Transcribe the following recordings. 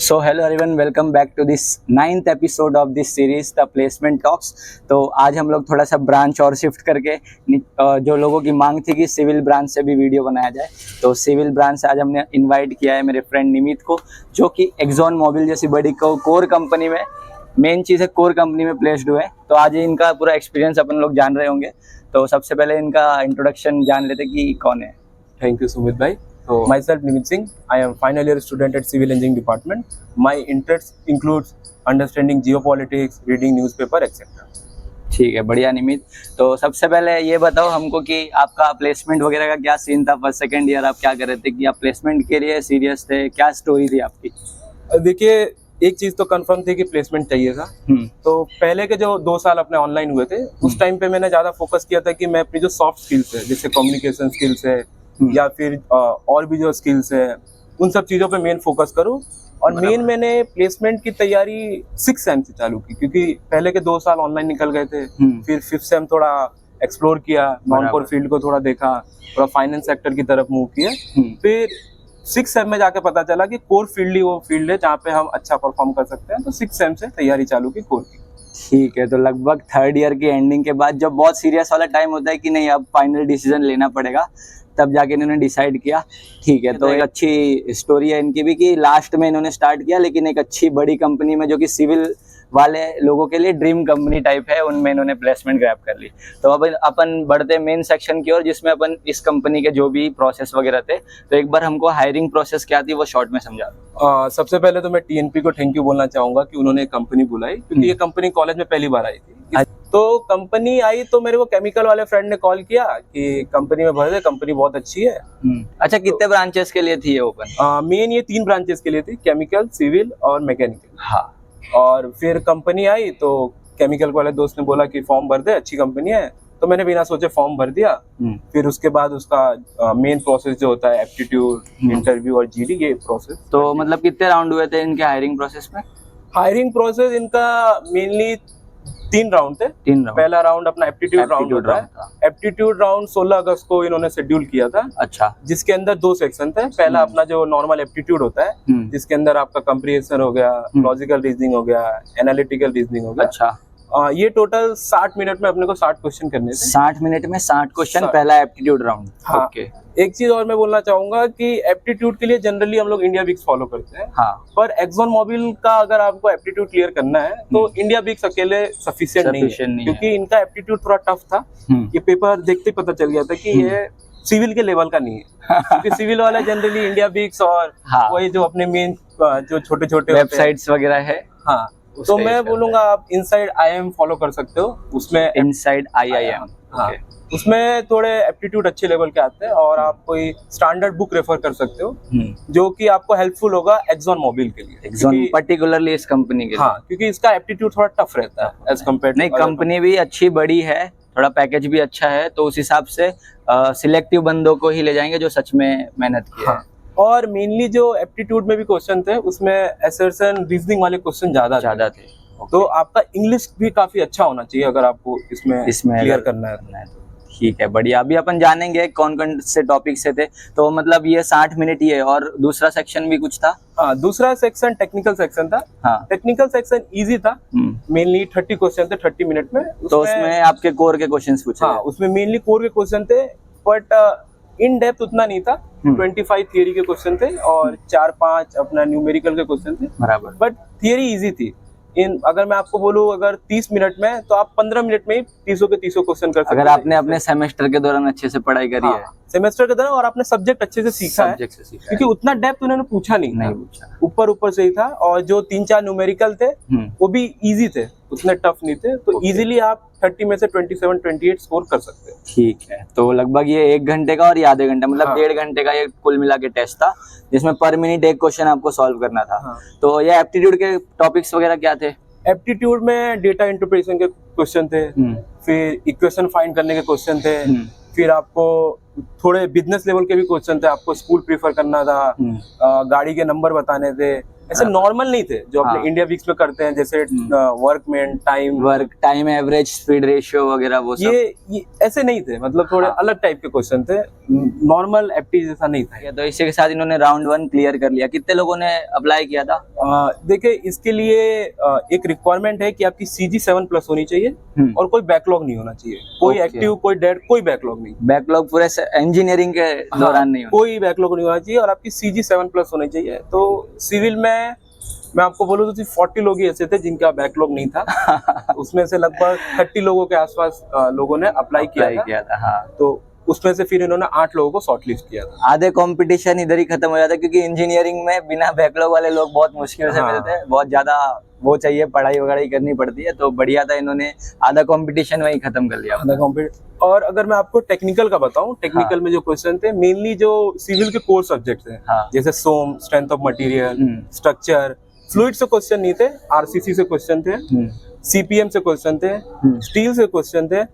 So hello everyone, welcome back to this 9th episode of this series the placement talks. तो आज हम लोग थोड़ा सा ब्रांच और शिफ्ट करके जो लोगों की मांग थी कि सिविल ब्रांच से भी वीडियो बनाया जाए, तो सिविल ब्रांच से आज हमने इनवाइट किया है मेरे फ्रेंड निमित को, जो कि एक्सॉन मोबिल जैसी बड़ी कोर कंपनी में, मेन चीज़ है कोर कंपनी में प्लेस्ड हुए। तो आज इनका पूरा एक्सपीरियंस अपन लोग जान रहे होंगे। तो सबसे पहले इनका इंट्रोडक्शन जान लेते कि कौन है। Thank you, Sumit bhai. So myself Nimit Singh. I am final year student at Civil Engineering Department. My interests includes understanding geopolitics, reading newspaper, etc. ठीक है, बढ़िया निमित। तो सबसे पहले ये बताओ हमको कि आपका प्लेसमेंट वगैरह का क्या सीन था। फर्स्ट सेकंड ईयर आप क्या कर रहे थे कि आप प्लेसमेंट के लिए सीरियस थे, क्या स्टोरी थी आपकी? देखिए, एक चीज तो कंफर्म थी कि प्लेसमेंट चाहिए था। तो पहले के जो 2 साल अपने ऑनलाइन हुए थे, उस टाइम पे मैंने ज्यादा फोकस किया था कि मैं अपनी जो सॉफ्ट स्किल्स है, जैसे कम्युनिकेशन स्किल्स है या फिर और भी जो स्किल्स है, उन सब चीज़ों पे मेन फोकस करूँ। और मेन मैंने प्लेसमेंट की तैयारी 6 सेम से चालू की, क्योंकि पहले के 2 साल ऑनलाइन निकल गए थे। फिर 5th सेम थोड़ा एक्सप्लोर किया, नॉन कोर फील्ड को थोड़ा देखा, थोड़ा फाइनेंस सेक्टर की तरफ मूव किया। फिर 6 सेम में जाके पता चला कि कोर फील्ड ही वो फील्ड है जहाँ पे हम अच्छा परफॉर्म कर सकते हैं। तो 6 सेम से तैयारी चालू की कोर की। ठीक है, तो लगभग 3rd ईयर की एंडिंग के बाद जब बहुत सीरियस वाला टाइम होता है कि नहीं अब फाइनल डिसीजन लेना पड़ेगा, तब जाके इन्होंने डिसाइड किया। ठीक है, तो एक अच्छी स्टोरी है इनकी भी कि लास्ट में इन्होंने स्टार्ट किया, लेकिन एक अच्छी बड़ी कंपनी में जो कि सिविल वाले लोगों के लिए ड्रीम कंपनी टाइप है, उनमें इन्होंने प्लेसमेंट ग्रैब कर ली। तो अब अपन बढ़ते मेन सेक्शन की ओर, जिसमें अपन इस कंपनी के जो भी प्रोसेस वगैरह थे। तो एक बार हमको हायरिंग प्रोसेस क्या थी वो शॉर्ट में समझा दो। सबसे पहले तो मैं TNP को थैंक यू बोलना चाहूंगा कि उन्होंने कंपनी बुलाई, क्योंकि ये कंपनी कॉलेज में पहली बार आई थी। तो कंपनी आई तो मेरे को केमिकल वाले फ्रेंड ने कॉल किया कि कंपनी में भर दे, कंपनी बहुत अच्छी है। अच्छा, कितने ब्रांचेस के लिए थी ये ओपन? मेन ये 3 ब्रांचेस के लिए थी, केमिकल, सिविल और मैकेनिकल। हाँ। और फिर कंपनी आई तो केमिकल वाले दोस्त ने बोला कि फॉर्म भर दे, अच्छी कंपनी है। तो मैंने बिना सोचे फॉर्म भर दिया। फिर उसके बाद उसका मेन प्रोसेस जो होता है एप्टीट्यूड, इंटरव्यू और GD, ये प्रोसेस। तो मतलब कितने राउंड हुए थे इनके हायरिंग प्रोसेस में? हायरिंग प्रोसेस इनका मेनली 3 राउंड थे। 3 राउंड। पहला राउंड अपना एप्टीट्यूड राउंड होता है। एप्टीट्यूड राउंड 16 अगस्त को इन्होंने शेड्यूल किया था। अच्छा। जिसके अंदर 2 सेक्शन थे। पहला अपना जो नॉर्मल एप्टीट्यूड होता है, जिसके अंदर आपका कंप्रिहेंशन हो गया, लॉजिकल रीजनिंग हो गया, एनालिटिकल रीजनिंग हो गया। अच्छा। ये टोटल 60 मिनट में अपने को 60 क्वेश्चन करने थे। 60 मिनट में 60 क्वेश्चन, पहला एप्टीट्यूड राउंड। हाँ। ओके। एक चीज और मैं बोलना चाहूंगा कि एप्टीट्यूड के लिए जनरली हम लोग इंडिया बिक्स फॉलो करते हैं। हाँ। पर एक्सॉन मोबिल का अगर आपको एप्टीट्यूड क्लियर करना है तो इंडिया बिक्स अकेले सफिशिएंट नहीं है, क्योंकि इनका एप्टीट्यूड थोड़ा टफ था। ये पेपर देखते पता चल गया था कि ये सिविल के लेवल का नहीं है, क्योंकि सिविल वाला जनरली इंडिया बिक्स और वही जो अपने मेन जो छोटे छोटे वेबसाइट्स वगैरह है। हाँ, तो मैं बोलूंगा आप इनसाइड IIM फॉलो कर सकते हो। उसमें इनसाइड IIM, हाँ, उसमें थोड़े एप्टीट्यूड अच्छे लेवल के आते हैं। और आप कोई स्टैंडर्ड बुक रेफर कर सकते हो, जो कि आपको हेल्पफुल होगा एक्सॉन मोबिल के लिए, एक्सॉन पर्टिकुलरली इस कंपनी के लिए। हाँ, क्योंकि इसका एप्टीट्यूड थोड़ा टफ रहता है एज कम्पेयर। नहीं, कंपनी भी अच्छी बड़ी है, थोड़ा पैकेज भी अच्छा है, तो उस हिसाब से सिलेक्टिव बंदों को ही ले जाएंगे जो सच में मेहनत किया है। और मेनली जो एप्टीट्यूड में भी क्वेश्चन थे, उसमें असर्शन, रीजनिंग वाले क्वेश्चन ज्यादा थे। तो आपका इंग्लिश भी काफी अच्छा होना चाहिए अगर आपको इसमें क्लियर करना है। ठीक है, बढ़िया। अभी अपन जानेंगे कौन कौन से टॉपिक से थे। तो मतलब ये 60 मिनट ही है, और दूसरा सेक्शन भी कुछ था? हाँ, दूसरा सेक्शन टेक्निकल सेक्शन था। हाँ। टेक्निकल सेक्शन इजी था। मेनली 30 क्वेश्चन थे 30 मिनट में। तो उसमें आपके कोर के क्वेश्चन पूछे? हाँ, उसमें मेनली कोर के क्वेश्चन थे, बट इन डेप्थ उतना नहीं था। 25 थियरी के क्वेश्चन थे और 4-5 अपना न्यूमेरिकल के क्वेश्चन थे। बराबर। बट थियरी इजी थी। अगर मैं आपको बोलूं अगर 30 मिनट में, तो आप 15 मिनट में ही 30 के 30 क्वेश्चन कर सकते हैं, अगर आपने अपने सेमेस्टर के दौरान अच्छे से पढ़ाई करी है। सेमेस्टर के दौरान, और आपने सब्जेक्ट अच्छे से सीखा है, क्योंकि उतना डेप्थ उन्होंने पूछा नहीं था, ऊपर से ही था। और जो 3-4 न्यूमेरिकल थे वो भी इजी थे, उतने टफ नहीं थे। तो इजीली आप 30 में से 27-28 स्कोर कर सकते हैं। ठीक है, तो लगभग ये 1 घंटे का और ये आधे घंटा, मतलब 1.5 घंटे का ये कुल मिला के टेस्ट था, जिसमें पर मिनट एक क्वेश्चन आपको सॉल्व करना था। तो ये एप्टीट्यूड के टॉपिक्स वगैरह क्या थे? एप्टीट्यूड में डेटा इंटरप्रिटेशन के क्वेश्चन थे, फिर इक्वेशन फाइंड करने के क्वेश्चन थे, फिर आपको थोड़े बिजनेस लेवल के भी क्वेश्चन थे। आपको स्कूल प्रीफर करना था, गाड़ी के नंबर बताने थे, ऐसे नॉर्मल नहीं थे जो अपने हाँ। इंडिया वीक्स में करते हैं, जैसे work time average speed ratio वगैरह वो सब। ये ऐसे नहीं थे, मतलब थोड़े हाँ। अलग टाइप के क्वेश्चन थे, नॉर्मल एप्टी जैसा नहीं था। तो इसी के साथ इन्होंने राउंड 1 क्लियर कर लिया। कितने लोगों ने अप्लाई किया था? देखिए, इसके लिए एक रिक्वायरमेंट है कि आपकी CG 7+ होनी चाहिए और कोई बैकलॉग नहीं होना चाहिए, कोई Okay. एक्टिव, कोई डेड, कोई बैकलॉग नहीं। बैकलॉग पूरे इंजीनियरिंग के दौरान नहीं होना। कोई बैकलॉग नहीं होना चाहिए और आपकी CG 7+ होनी चाहिए। तो सिविल में मैं आपको बोलूँ तो सिर्फ 40 लोग ही ऐसे थे जिनका बैकलॉग नहीं था। उसमें से लगभग 30 लोगों के आसपास लोगों ने अप्लाई किया था। हाँ। तो उसमें से फिर इन्होंने 8 लोगों को शॉर्टलिस्ट किया था। आधे कंपटीशन इधर ही खत्म हो जाता है, क्योंकि इंजीनियरिंग में बिना बैकलॉग वाले लोग बहुत मुश्किल से हाँ। मिलते हैं। बहुत ज्यादा वो चाहिए, पढ़ाई वगैरह करनी पड़ती है। तो बढ़िया था, इन्होंने आधा कंपटीशन वही खत्म कर लिया। और अगर मैं आपको टेक्निकल का बताऊं, टेक्निकल में जो क्वेश्चन थे मेनली जो सिविल के कोर सब्जेक्ट थे, हाँ। जैसे SOM, strength of material, structure, fluid से क्वेश्चन नहीं थे, RCC से क्वेश्चन थे, CPM से क्वेश्चन थे, स्टील से क्वेश्चन थे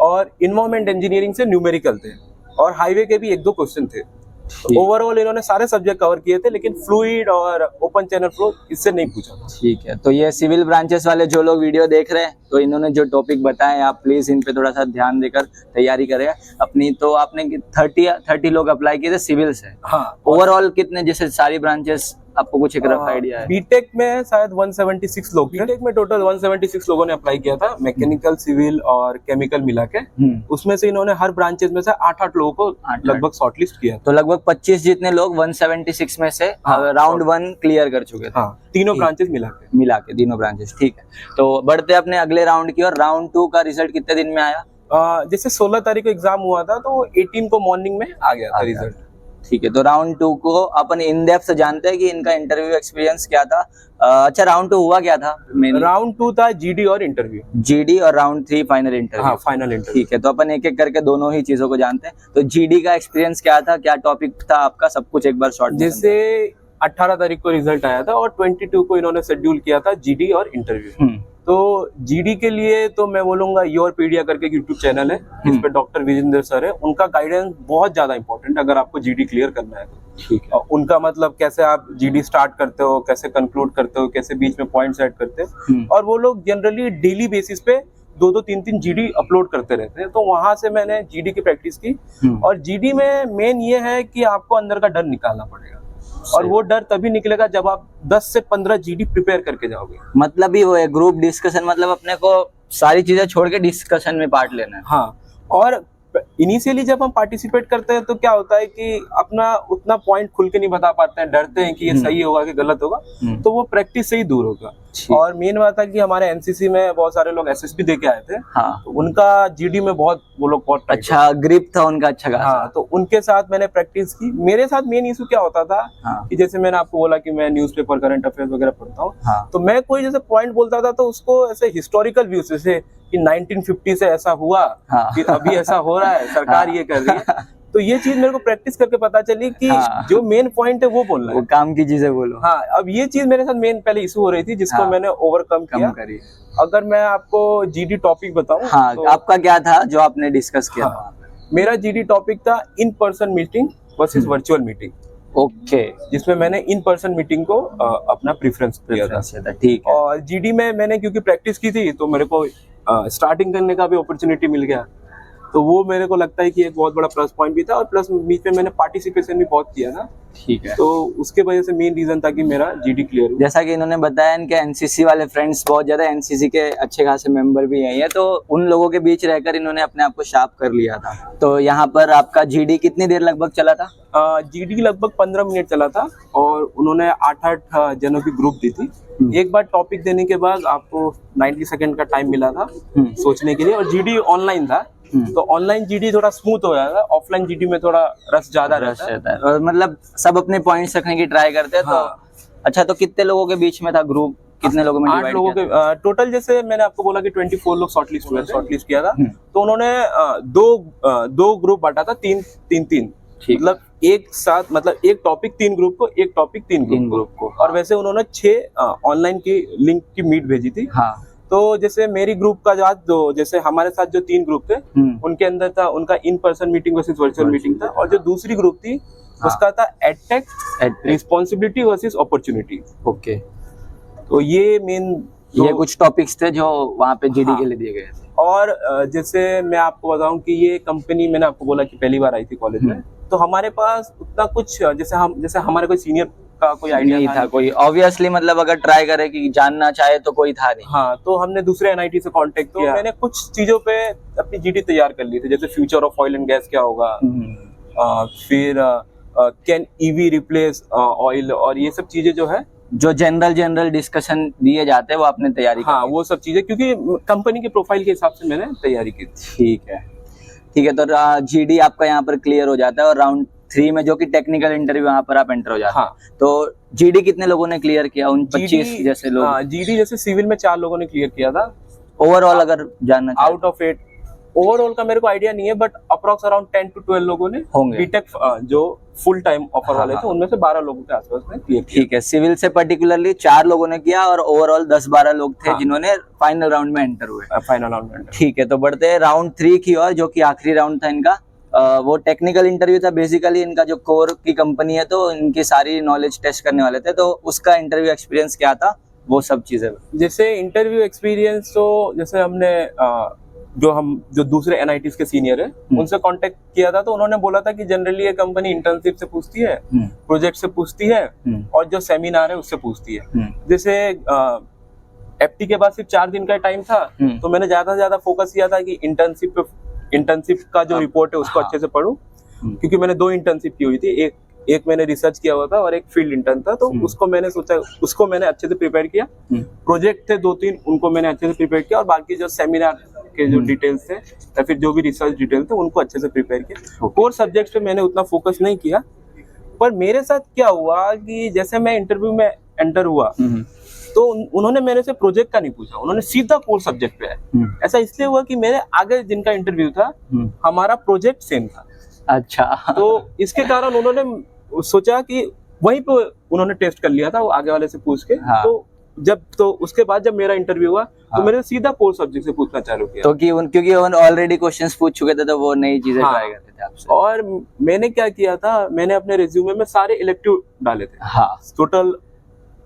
और इन्वायरमेंट इंजीनियरिंग से न्यूमेरिकल थे और हाईवे के भी 1-2 क्वेश्चन थे। तो ओवरऑल इन्होंने सारे सब्जेक्ट कवर किए थे, लेकिन फ्लूइड और ओपन चैनल फ्लो इससे नहीं पूछा था। ठीक है, तो ये सिविल ब्रांचेस वाले जो लोग वीडियो देख रहे हैं, तो इन्होंने जो टॉपिक बताए, आप प्लीज इन पे थोड़ा सा ध्यान देकर तैयारी करें अपनी। तो आपने 30 लोग अप्लाई किए थे सिविल से। हाँ। ओवरऑल कितने, जैसे सारी ब्रांचेस, आपको कुछ एक रफ आइडिया है? बीटेक में शायद 176 लोग थे। बीटेक में टोटल 176 लोगों ने अप्लाई किया था, मैकेनिकल, सिविल और केमिकल मिला के। उसमें से इन्होंने हर ब्रांचेस में से 8-8 लोगों को लगभग शॉर्टलिस्ट किया। तो लगभग 25 जितने लोग 176 में से राउंड 1 क्लियर कर चुके थे। हाँ, तीनों ब्रांचेस मिला के तीनों ब्रांचेस। ठीक है, तो बढ़ते अपने अगले राउंड की। और राउंड 2 का रिजल्ट कितने दिन में आया? जैसे 16 तारीख को एग्जाम हुआ था, तो 18 को मॉर्निंग में आ गया था रिजल्ट। ठीक है, तो राउंड 2 को अपन इन डेप्थ जानते हैं कि इनका इंटरव्यू एक्सपीरियंस क्या था। अच्छा, राउंड 2 हुआ क्या था? राउंड 2 था GD और इंटरव्यू। GD और राउंड 3 फाइनल इंटरव्यू। हाँ, फाइनल इंटरव्यू। ठीक है, तो अपन एक एक करके दोनों ही चीजों को जानते हैं। तो GD का एक्सपीरियंस क्या था, क्या टॉपिक था आपका, सब कुछ एक बार शॉर्ट। जैसे 18 तारीख को रिजल्ट आया था और 22 को इन्होंने शेड्यूल किया था GD और इंटरव्यू। तो GD के लिए तो मैं बोलूंगा योरपीडिया करके यूट्यूब चैनल है, जिस पे डॉक्टर विजेंद्र सर है, उनका गाइडेंस बहुत ज्यादा इंपॉर्टेंट अगर आपको GD क्लियर करना है तो। ठीक है, उनका मतलब कैसे आप GD स्टार्ट करते हो, कैसे कंक्लूड करते हो, कैसे बीच में पॉइंट्स ऐड करते हो, और वो लोग जनरली डेली बेसिस पे 2-2, 3-3 GD अपलोड करते रहते हैं। तो वहां से मैंने GD की प्रैक्टिस की। और GD में मेन ये है कि आपको अंदर का डर निकालना पड़ेगा, और वो डर तभी निकलेगा जब आप 10 से 15 GD प्रिपेयर करके जाओगे। मतलब ही वो है ग्रुप डिस्कशन, मतलब अपने को सारी चीजें छोड़ के डिस्कशन में पार्ट लेना है। हाँ, और इनिशियली जब हम पार्टिसिपेट करते हैं तो क्या होता है कि अपना उतना पॉइंट खुल के नहीं बता पाते हैं, डरते हैं कि ये सही होगा कि गलत होगा। तो वो प्रैक्टिस से ही दूर होगा। और मेन बात है कि हमारे एनसीसी में बहुत सारे लोग SSB दे के आए थे। हाँ। तो उनका GD में वो लोग बहुत अच्छा ग्रिप था उनका, अच्छा खासा। हाँ, तो उनके साथ मैंने प्रैक्टिस की। मेरे साथ मेन इशू क्या होता था कि जैसे मैंने आपको बोला कि मैं न्यूज़पेपर, करंट अफेयर्स वगैरह पढ़ता हूँ। तो मैं कोई जैसे पॉइंट बोलता था तो उसको ऐसे हिस्टोरिकल व्यू से कि 1950 से ऐसा हुआ, फिर अभी ऐसा हो रहा है, सरकार ये कर रही है। तो ये चीज मेरे को प्रैक्टिस करके पता चली कि जो मेन पॉइंट है वो बोलना है, वो काम की चीजें बोलो। हाँ, अब ये चीज मेरे साथ मेन पहले इशू हो रही थी, जिसको मैंने ओवरकम किया। अगर मैं आपको GD टॉपिक बताऊं, हाँ, तो आपका क्या था जो आपने डिस्कस किया? मेरा GD टॉपिक था in person meeting versus virtual meeting. Okay, जिसमें मैंने इन पर्सन मीटिंग को अपना प्रेफरेंस दिया था। ठीक है। और GD में मैंने क्योंकि प्रैक्टिस की थी तो मेरे को स्टार्टिंग करने का भी अपॉर्चुनिटी मिल गया। तो वो मेरे को लगता है कि एक बहुत बड़ा प्लस पॉइंट भी था, और प्लस बीच में मैंने पार्टिसिपेशन भी बहुत किया था। ठीक है, तो उसके वजह से मेन रीजन था कि मेरा GD क्लियर हुआ। जैसा कि इन्होंने बताया, इनके NCC वाले फ्रेंड्स बहुत ज्यादा, NCC के अच्छे खासे मेंबर भी हैं ये, तो उन लोगों के बीच रहकर इन्होंने अपने आप को शार्प कर लिया था। तो यहाँ पर आपका GD कितनी देर लगभग चला था? GD लगभग 15 मिनट चला था, और उन्होंने 8-8 जनों की ग्रुप दी थी। एक बार टॉपिक देने के बाद आपको 90 सेकंड का टाइम मिला था सोचने के लिए, और GD ऑनलाइन था। तो ऑनलाइन GD थोड़ा स्मूथ हो जाता है, ऑफलाइन GD में थोड़ा रस ज्यादा रहता है। और मतलब सब अपने पॉइंट्स रखने की ट्राई करते हैं। हाँ। तो अच्छा, तो कितने लोगों के बीच में था ग्रुप, कितने लोगों में? 8 लोगों के टोटल। जैसे मैंने आपको बोला कि 24 लोग शॉर्टलिस्ट किया था। तो उन्होंने दो ग्रुप बांटा था, 3-3। मतलब एक साथ, मतलब एक टॉपिक 3 ग्रुप को, एक टॉपिक 3 ग्रुप को। और वैसे उन्होंने 6 ऑनलाइन की लिंक की मीट भेजी थी। तो जैसे मेरी ग्रुप का जो जैसे हमारे साथ जो 3 ग्रुप थे, उनके अंदर था उनका in person meeting versus virtual meeting था, और जो दूसरी ग्रुप थी उसका था edtech responsibility versus opportunity. Okay, तो ये मेन ये कुछ टॉपिक्स थे जो वहाँ पे जीडी के लिए दिए गए थे। और जैसे मैं आपको बताऊं कि ये कंपनी, मैंने आपको बोला कि पहली बार आई थी कॉलेज में, तो हमारे पास उतना कुछ जैसे हमारे कोई सीनियर का कोई आइडिया नहीं था कोई, ऑब्वियसली मतलब अगर ट्राई करे कि जानना चाहे तो कोई था नहीं। हाँ, तो हमने दूसरे एनआईटी से कांटेक्ट किया, मैंने कुछ चीजों पे अपनी जीडी तैयार कर ली थी, जैसे future of oil and gas क्या होगा, फिर कैन ईवी रिप्लेस ऑयल, और ये सब चीजें जो है जो जनरल डिस्कशन दिए जाते हैं वो आपने तैयारी हाँ वो सब चीजें, क्योंकि कंपनी के प्रोफाइल के हिसाब से मैंने तैयारी की थी। ठीक है, तो जीडी आपका यहाँ पर क्लियर हो जाता है, और राउंड 3 में जो कि टेक्निकल इंटरव्यू वहाँ पर आप एंटर हो जाते हैं। हाँ, तो जीडी कितने लोगों ने क्लियर किया, उन 25 जैसे लोग? जीडी जैसे सिविल में 4 लोगों ने क्लियर किया था ओवरऑल अगर जानना चाहे आउट ऑफ 8। ओवरऑल का मेरे को आइडिया नहीं है, बट अप्रॉक्स अराउंड 10 to 12 लोगों ने होंगे। बीटेक जो फुल टाइम ऑफर वाले थे उनमें से 12 लोगों के आसपास ने क्लियर किया। ठीक है, सिविल से पर्टिकुलरली 4 लोगों ने किया, और ओवरऑल 10-12 लोग थे जिन्होंने फाइनल राउंड में एंटर हुए। फाइनल राउंड में ठीक है, तो बढ़ते हैं राउंड 3 की ओर, जो कि आखिरी राउंड था इनका। वो टेक्निकल इंटरव्यू था। बेसिकली इनका जो कोर की कंपनी है तो इनकी सारी नॉलेज टेस्ट करने वाले थे, तो उसका इंटरव्यू एक्सपीरियंस क्या था, वो सब चीजें। जैसे इंटरव्यू एक्सपीरियंस, तो जैसे हमने जो दूसरे एनआईटीज के सीनियर है उनसे कांटेक्ट किया था, तो उन्होंने बोला था कि जनरली ये कंपनी इंटर्नशिप से पूछती है, प्रोजेक्ट से पूछती है, और जो सेमिनार है उससे पूछती है। जैसे एफटी के बाद सिर्फ 4 दिन का टाइम था, तो मैंने ज्यादा से ज्यादा फोकस किया था कि इंटर्नशिप का जो रिपोर्ट है उसको अच्छे से पढूं, क्योंकि मैंने 2 इंटर्नशिप की हुई थी, एक मैंने रिसर्च किया हुआ था और एक फील्ड इंटर्न था, तो उसको मैंने अच्छे से प्रिपेयर किया। प्रोजेक्ट थे 2-3, उनको मैंने अच्छे से प्रिपेयर किया, और बाकी जो सेमिनार के जो डिटेल्स थे या फिर जो भी रिसर्च डिटेल थे उनको अच्छे से प्रिपेयर किया। कोर सब्जेक्ट्स पे मैंने उतना फोकस नहीं किया। पर मेरे साथ क्या हुआ कि जैसे मैं इंटरव्यू में एंटर हुआ, तो उन्होंने मेरे से प्रोजेक्ट का नहीं पूछा, उन्होंने सीधा कोर सब्जेक्ट पे आए। ऐसा इसलिए हुआ कि मेरे आगे जिनका इंटरव्यू था हमारा प्रोजेक्ट सेम था। अच्छा, तो इसके कारण उन्होंने सोचा कि वहीं पे उन्होंने टेस्ट कर लिया था, वो आगे वाले से पूछ के। तो उसके बाद जब मेरा इंटरव्यू हुआ, तो मैंने सीधा कोर सब्जेक्ट से पूछना चालू किया, तो क्योंकि ऑलरेडी क्वेश्चंस पूछ चुके थे, तो वो नई चीजें ट्राई करते थे आपसे। और मैंने क्या किया था, मैंने अपने रिज्यूमे में सारे इलेक्टिव डाले थे। टोटल,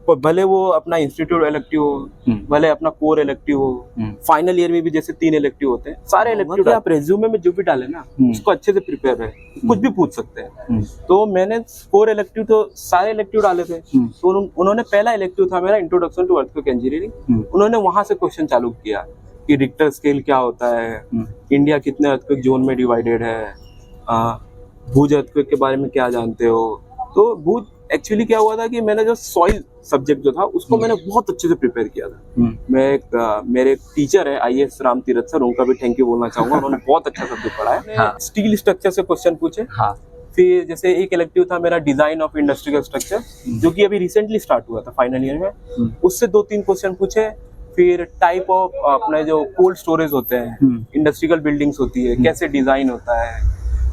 भले वो अपना इंस्टीट्यूट इलेक्टिव हो, भले अपना कोर इलेक्टिव हो, फाइनल ईयर में भी जैसे 3 इलेक्टिव होते हैं, सारे इलेक्टिव आप रेज्यूमे में जो भी डाले ना उसको अच्छे से प्रिपेयर रहे, कुछ भी पूछ सकते हैं। तो मैंने कोर इलेक्टिव तो सारे इलेक्टिव डाले थे। तो उन्होंने पहला इलेक्टिव था मेरा इंट्रोडक्शन टू अर्थक्वेक इंजीनियरिंग, उन्होंने वहां से क्वेश्चन चालू किया कि रिक्टर स्केल क्या होता है, इंडिया कितने अर्थक्वेक जोन में डिवाइडेड है, भुज अर्थक्वेक के बारे में क्या जानते हो। तो भुज एक्चुअली क्या हुआ था कि मैंने जो सॉइल सब्जेक्ट जो था उसको मैंने बहुत अच्छे से प्रिपेयर किया था। मेरे एक टीचर है IAS राम तीरथ सर, उनका भी थैंक यू बोलना चाहूंगा, उन्होंने बहुत अच्छा सब्जेक्ट पढ़ाया। स्टील स्ट्रक्चर से क्वेश्चन पूछे। फिर जैसे एक इलेक्टिव था मेरा डिजाइन ऑफ इंडस्ट्रियल स्ट्रक्चर, जो कि अभी रिसेंटली स्टार्ट हुआ था फाइनल ईयर में, उससे 2-3 क्वेश्चन पूछे। फिर टाइप ऑफ अपने जो कोल्ड स्टोरेज होते हैं, इंडस्ट्रियल बिल्डिंग्स होती है, कैसे डिजाइन होता है,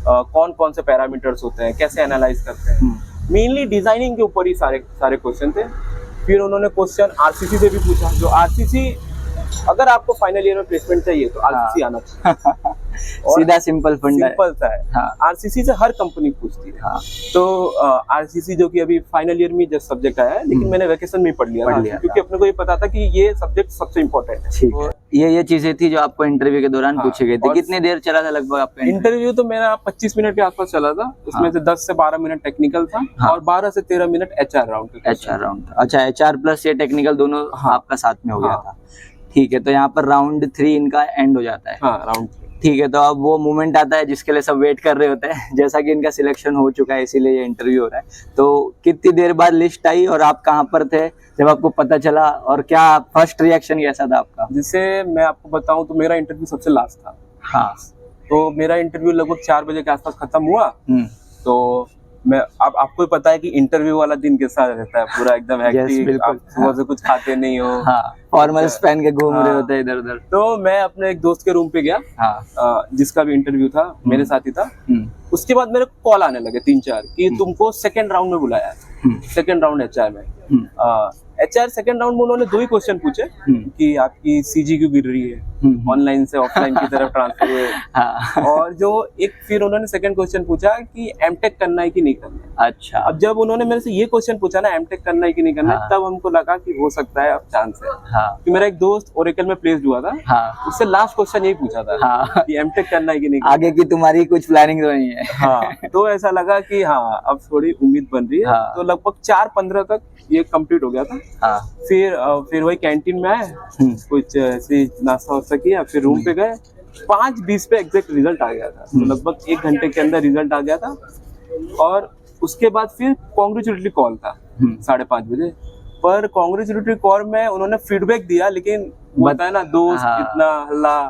कौन कौन से पैरामीटर्स होते हैं, कैसे एनालाइज करते हैं, मेनली डिजाइनिंग के ऊपर ही सारे क्वेश्चन थे। फिर उन्होंने क्वेश्चन आरसीसी से भी पूछा, जो आरसीसी अगर आपको फाइनल ईयर में प्लेसमेंट चाहिए तो आरसीसी आना चाहिए। सीधा सिंपल फंडा है। सिंपल सा है। आरसीसी से हर कंपनी पूछती है। तो आरसीसी जो कि अभी फाइनल ईयर में जस्ट सब्जेक्ट आया है, लेकिन मैंने वैकेशन में पढ़ लिया था, क्योंकि अपने को ये पता था कि ये सब्जेक्ट सबसे इम्पोर्टेंट है। ठीक है, ये चीजें थी जो आपको इंटरव्यू के दौरान पूछी गई थी। कितनी देर चला था लगभग आपका इंटरव्यू? तो मेरा 25 मिनट के आसपास चला था, उसमें से 10 से 12 मिनट टेक्निकल था और 12 से 13 मिनट HR राउंड। अच्छा, HR प्लस ये टेक्निकल दोनों आपका साथ में हो गया था। ठीक है, तो यहाँ पर राउंड 3 इनका एंड हो जाता है। राउंड 3। ठीक है, तो अब वो मोमेंट आता है जिसके लिए सब वेट कर रहे होते हैं। जैसा कि इनका सिलेक्शन हो चुका है, इसीलिए ये इंटरव्यू हो रहा है। तो कितनी देर बाद लिस्ट आई और आप कहाँ पर थे जब आपको पता चला, और क्या फर्स्ट रिएक्शन कैसा था आपका? जिसे मैं आपको बताऊं तो मेरा इंटरव्यू सबसे लास्ट था। तो मेरा इंटरव्यू लगभग 4 बजे के आसपास खत्म हुआ। तो मैं अब आपको पता है कि इंटरव्यू वाला दिन कैसा रहता है, पूरा एकदम हेक्टिक। आप सुबह से कुछ खाते नहीं हो, फॉर्मल्स पहन के घूम रहे होते हैं इधर उधर। तो मैं अपने एक दोस्त के रूम पे गया, जिसका भी इंटरव्यू था, मेरे साथ ही था। उसके बाद मेरे कॉल आने लगे 3-4 कि तुमको सेकंड राउंड में बुलाया है, सेकंड राउंड HR में। HR सेकंड राउंड में उन्होंने 2 ही क्वेश्चन पूछे कि आपकी CG क्यों गिर रही है, ऑनलाइन से ऑफलाइन की तरफ ट्रांसफर हुए। हाँ। और जो एक फिर उन्होंने सेकंड क्वेश्चन पूछा कि M.Tech करना है कि नहीं करना है। अच्छा। अब जब उन्होंने मेरे से ये क्वेश्चन पूछा ना M.Tech करना है कि नहीं करना है, तब हमको लगा कि हो सकता है अब चांस है। हाँ। कि मेरा एक दोस्त ओरेकल में प्लेस्ड हुआ था, हाँ। उससे लास्ट क्वेश्चन यही पूछा था हाँ। कि M.Tech करना है कि नहीं करना है। आगे की तुम्हारी कुछ प्लानिंग तो नहीं है। हाँ, तो ऐसा लगा कि हाँ अब थोड़ी उम्मीद बन रही है। हाँ। तो लगभग 4:15 तक ये कंप्लीट हो गया था। हाँ। फिर वही कैंटीन में आए, कुछ ऐसे नाश्ता वास्ता किया, फिर रूम पे गए। 5:20 पे एग्जैक्ट रिजल्ट आ गया था, तो लगभग 1 घंटे के अंदर रिजल्ट आ गया था। और उसके बाद फिर कांग्रेचुलेटरी कॉल था 5:30 बजे। पर कांग्रेचुलेटरी कॉल में उन्होंने फीडबैक दिया, लेकिन बताया ना दोस्त हाँ। इतना हल्ला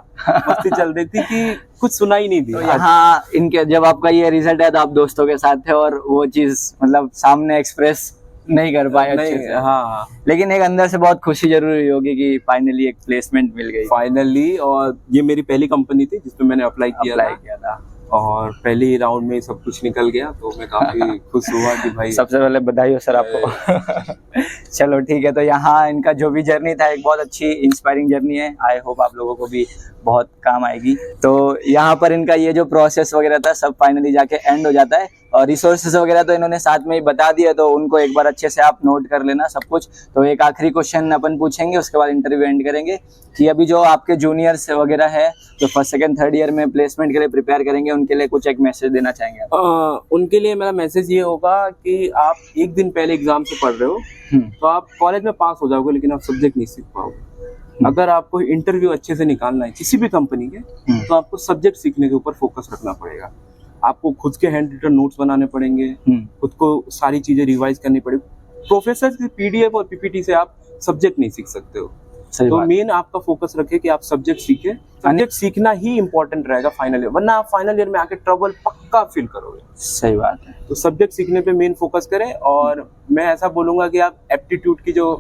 मस्ती चल रही थी कि कुछ सुना ही नहीं दी। तो यहाँ इनके जब आपका ये रिजल्ट है तो आप दोस्तों के साथ थे और वो चीज मतलब सामने एक्सप्रेस नहीं कर पाए अच्छे से। हाँ, लेकिन एक अंदर से बहुत खुशी जरूर हुई होगी कि फाइनली एक प्लेसमेंट मिल गई। फाइनली। और ये मेरी पहली कंपनी थी जिसमें मैंने अप्लाई किया था। और पहले ही राउंड में सब कुछ निकल गया, तो मैं काफी खुश हुआ कि भाई सबसे पहले बधाई हो सर आपको। चलो ठीक है, तो यहाँ इनका जो भी जर्नी था एक बहुत अच्छी इंस्पायरिंग जर्नी है। आई होप आप लोगों को भी बहुत काम आएगी। तो यहाँ पर इनका ये जो प्रोसेस वगैरह था सब फाइनली जाके एंड हो जाता है। और रिसोर्सेज वगैरह तो इन्होंने साथ में ही बता दिया, तो उनको एक बार अच्छे से आप नोट कर लेना सब कुछ। तो एक आखिरी क्वेश्चन अपन पूछेंगे, उसके बाद इंटरव्यू एंड करेंगे कि अभी जो आपके जूनियर्स वगैरह है जो फर्स्ट सेकंड थर्ड ईयर में प्लेसमेंट के लिए प्रिपेयर करेंगे, उनके लिए कुछ एक मैसेज देना चाहेंगे आप? उनके लिए मेरा मैसेज ये होगा कि आप एक दिन पहले एग्जाम से पढ़ रहे हो तो आप कॉलेज में पास हो जाओगे, लेकिन आप सब्जेक्ट नहीं सीख पाओगे। अगर आपको इंटरव्यू अच्छे से निकालना है किसी भी कंपनी के, तो आपको सब्जेक्ट सीखने के ऊपर फोकस रखना पड़ेगा। आपको खुद के हैंड रिटन नोट्स बनाने पड़ेंगे, खुद को सारी चीजें रिवाइज करनी पड़ेगी। प्रोफेसर की PDF और PPT से आप सब्जेक्ट नहीं सीख सकते हो। तो मेन आपका फोकस रखे कि आप सब्जेक्ट सीखे। सब्जेक्ट सीखना ही इंपॉर्टेंट रहेगा फाइनल ईयर, वरना आप फाइनल ईयर में आके ट्रबल पक्का फील करोगे। सही बात है। तो सब्जेक्ट सीखने पे मेन फोकस करें। और मैं ऐसा बोलूंगा कि आप एप्टीट्यूड की जो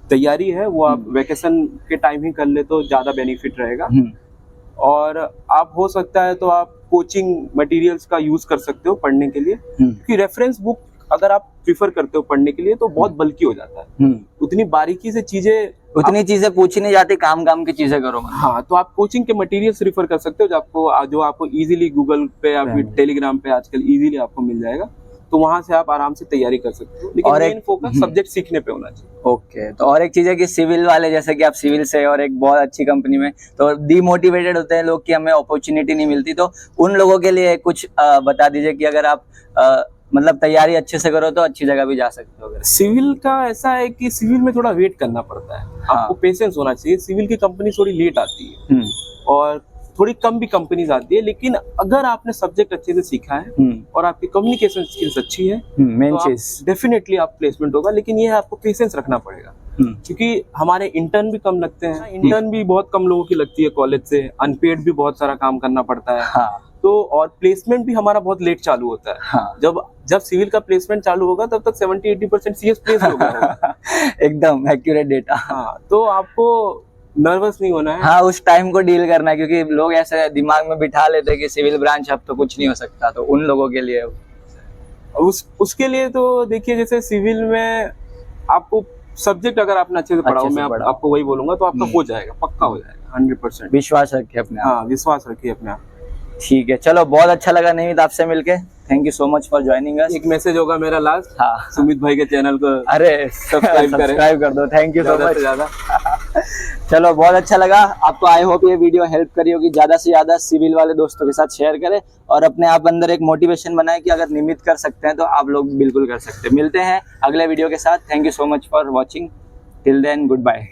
तैयारी है वो आप वेकेशन के टाइम ही कर ले तो ज्यादा बेनिफिट रहेगा। और आप हो सकता है तो आप कोचिंग मटेरियल्स का यूज कर सकते हो पढ़ने के लिए, क्योंकि रेफरेंस बुक अगर आप प्रिफर करते हो पढ़ने के लिए तो बहुत बल्कि हो जाता है। उतनी बारीकी से चीजें, उतनी चीजें पूछी नहीं जाती, काम की चीजें करो। हाँ, तो आप कोचिंग के मटेरियल्स रिफर कर सकते हो जो आपको इजीली गूगल पे या फिर टेलीग्राम पे आजकल इजीली आपको मिल जाएगा। तो वहां से आप आराम से तैयारी कर सकते हो, लेकिन मेन फोकस सब्जेक्ट सीखने पे होना चाहिए। ओके, तो और एक चीज है कि सिविल वाले, जैसे कि आप सिविल से और एक बहुत अच्छी कंपनी में, तो डिमोटिवेटेड होते हैं लोग कि हमें अपॉर्चुनिटी नहीं मिलती। तो उन लोगों के लिए कुछ बता दीजिए कि अगर आप मतलब तैयारी अच्छे से करो तो अच्छी जगह भी जा सकते हो। सिविल का ऐसा है कि सिविल में थोड़ा वेट करना पड़ता है। आपको पेशेंस होना चाहिए। सिविल की कंपनी थोड़ी लेट आती है और थोड़ी कम भी कंपनीज आती है, लेकिन अगर आपने सब्जेक्ट अच्छे से सीखा है और आपकी कम्युनिकेशन स्किल्स अच्छी है, मेन चीज डेफिनेटली आप प्लेसमेंट होगा। लेकिन ये आपको पेशेंस रखना पड़ेगा, क्योंकि हमारे इंटर्न भी कम लगते हैं। इंटर्न भी बहुत कम लोगों की लगती है कॉलेज से, अनपेड भी बहुत सारा काम करना पड़ता है। तो और प्लेसमेंट भी हमारा बहुत लेट चालू होता है। जब सिविल का प्लेसमेंट चालू होगा तब तक 70-80% CS प्लेस होगा। एकदम एक्यूरेट डेटा। हाँ, तो आपको नर्वस नहीं होना है। हाँ, उस टाइम को डील करना है, क्योंकि लोग ऐसे दिमाग में बिठा लेते हैं कि सिविल ब्रांच अब तो कुछ नहीं हो सकता। तो उन लोगों के लिए उसके लिए तो देखिए, जैसे सिविल में आपको सब्जेक्ट अगर आपने अच्छे से पढ़ाओ, मैं आपको वही बोलूंगा, तो आपका हो जाएगा, पक्का हो जाएगा 100%। विश्वास रखिए अपने आप। हाँ, विश्वास रखिए अपने आप। ठीक है, चलो बहुत अच्छा लगा निमित आपसे मिलके। Thank you so much for joining us. एक मैसेज होगा मेरा लास्ट। हाँ, सुमित भाई के चैनल को अरे सब्सक्राइब कर दो। Thank you so much. ज्यादा चलो बहुत अच्छा लगा आपको। आई होप ये वीडियो हेल्प करी होगी। ज्यादा से ज्यादा सिविल वाले दोस्तों के साथ शेयर करें और अपने आप अंदर एक मोटिवेशन बनाए कि अगर निमित कर सकते हैं तो आप लोग बिल्कुल कर सकते हैं। मिलते हैं अगले वीडियो के साथ। Thank you so much for watching. Till then, good bye.